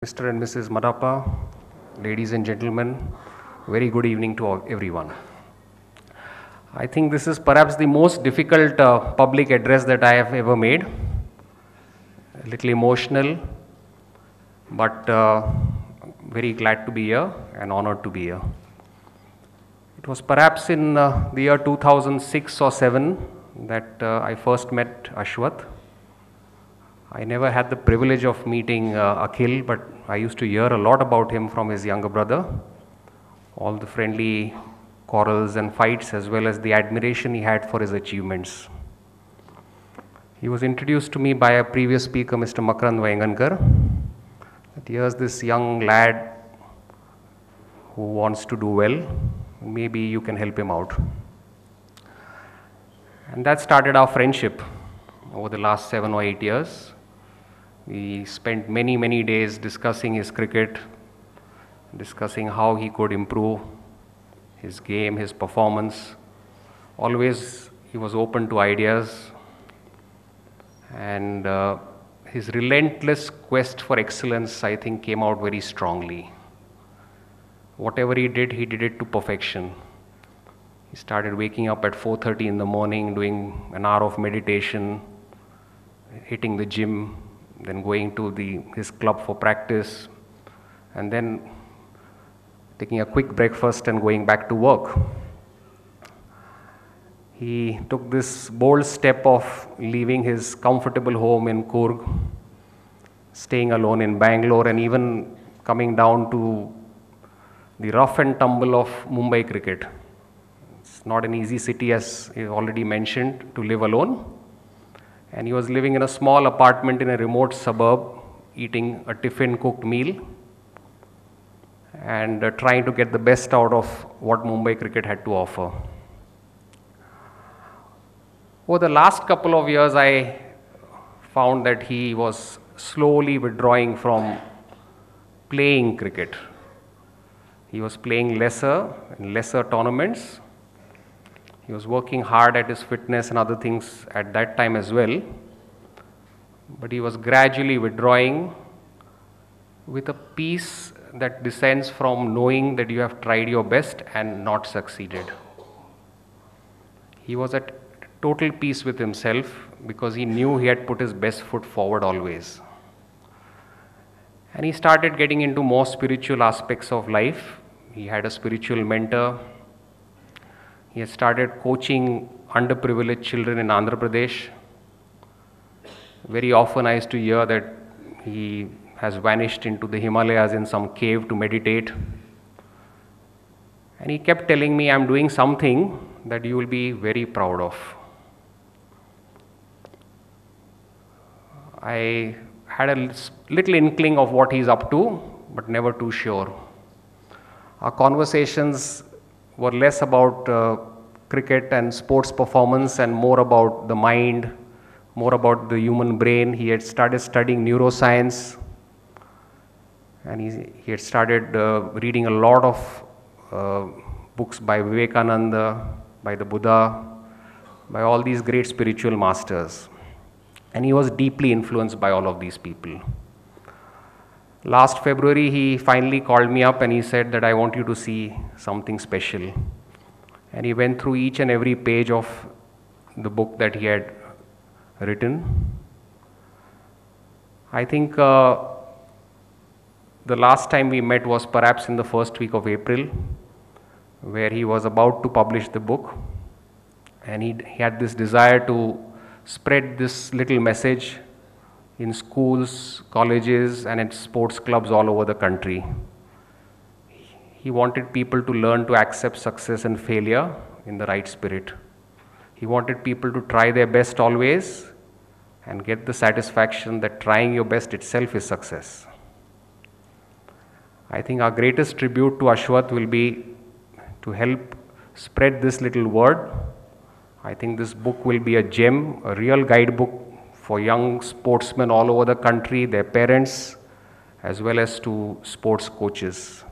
Mr. and Mrs. Madappa, ladies and gentlemen, very good evening to everyone. I think this is perhaps the most difficult public address that I have ever made. A little emotional, but very glad to be here and honored to be here. It was perhaps in the year 2006 or 7 that I first met Ashwath. I never had the privilege of meeting Akhil, but I used to hear a lot about him from his younger brother. All the friendly quarrels and fights, as well as the admiration he had for his achievements. He was introduced to me by a previous speaker, Mr. Makarand Vayangankar, that here's this young lad who wants to do well. Maybe you can help him out. And that started our friendship over the last 7 or 8 years. We spent many days discussing his cricket, discussing how he could improve his game, his performance. Always he was open to ideas, and his relentless quest for excellence, I think, came out very strongly. Whatever he did it to perfection. He started waking up at 4:30 in the morning, doing an hour of meditation, hitting the gym, then going to his club for practice, and then taking a quick breakfast and going back to work. He took this bold step of leaving his comfortable home in Coorg, staying alone in Bangalore, and even coming down to the rough and tumble of Mumbai cricket. It's not an easy city, as he already mentioned, to live alone. And he was living in a small apartment in a remote suburb, eating a tiffin cooked meal and trying to get the best out of what Mumbai cricket had to offer. Over the last couple of years, I found that he was slowly withdrawing from playing cricket. He was playing lesser in lesser tournaments. He was working hard at his fitness and other things at that time as well, but he was gradually withdrawing with a peace that descends from knowing that you have tried your best and not succeeded. He was at total peace with himself because he knew he had put his best foot forward always. And he started getting into more spiritual aspects of life. He had a spiritual mentor. He has started coaching underprivileged children in Andhra Pradesh. Very often I used to hear that he has vanished into the Himalayas in some cave to meditate. And he kept telling me, I'm doing something that you will be very proud of. I had a little inkling of what he's up to, but never too sure. Our conversations were less about cricket and sports performance and more about the mind, more about the human brain. He had started studying neuroscience, and he had started reading a lot of books by Vivekananda, by the Buddha, by all these great spiritual masters. And he was deeply influenced by all of these people. Last February, he finally called me up and he said that I want you to see something special. And he went through each and every page of the book that he had written. I think the last time we met was perhaps in the first week of April, where he was about to publish the book. And he had this desire to spread this little message in schools, colleges, and at sports clubs all over the country. He wanted people to learn to accept success and failure in the right spirit. He wanted people to try their best always and get the satisfaction that trying your best itself is success. I think our greatest tribute to Ashwath will be to help spread this little word. I think this book will be a gem, a real guidebook for young sportsmen all over the country, their parents, as well as to sports coaches.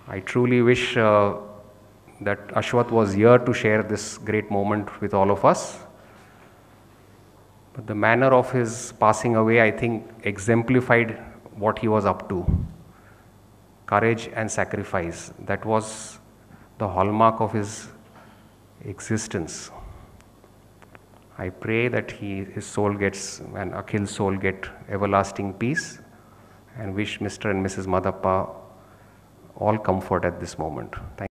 I truly wish that Ashwath was here to share this great moment with all of us. But the manner of his passing away, I think, exemplified what he was up to. Courage and sacrifice. That was the hallmark of his existence. I pray that his soul gets, and Akhil's soul get everlasting peace, and wish Mr. and Mrs. Madappa all comfort at this moment. Thank